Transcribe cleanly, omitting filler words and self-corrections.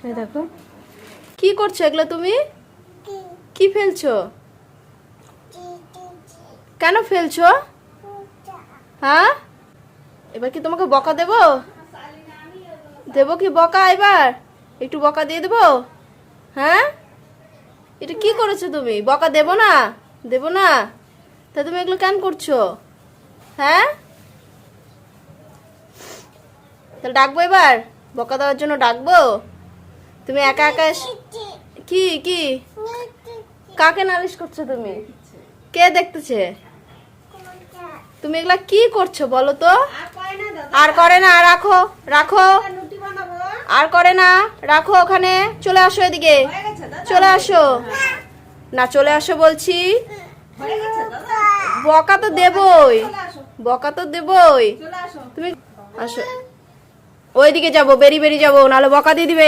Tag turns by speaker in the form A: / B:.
A: এই দেখো কি করছো এগুলো তুমি? কি ফেলছো? কেন ফেলছো? হ্যাঁ, এবার কি তোমাকে বকা দেবো? দেবো কি বকা? এবার একটু বকা দিয়ে দেবো? হ্যাঁ, এটা কি করেছো তুমি? বকা দেবো না? দেবো না? তা তুমি এগুলো কেন করছো? হ্যাঁ, তাহলে ডাকবো এবার? বকা দেওয়ার জন্য ডাকবো? তুমি একা একা কি কি কাকে নালিশ করছো তুমি? কে দেখতেছে? তুমি এগুলা কি করছো বলো তো? আর করে না, রাখো রাখো। আর করে না, রাখো ওখানে। চলে আসো এদিকে, চলে আসো। না, চলে আসো বলছি। বকা তো দেবই, বকা তো দেবই। তুমি আসো, ওইদিকে যাবো, বেরিয়ে বেরিয়ে যাবো, নাহলে বকা দিয়ে দিবে।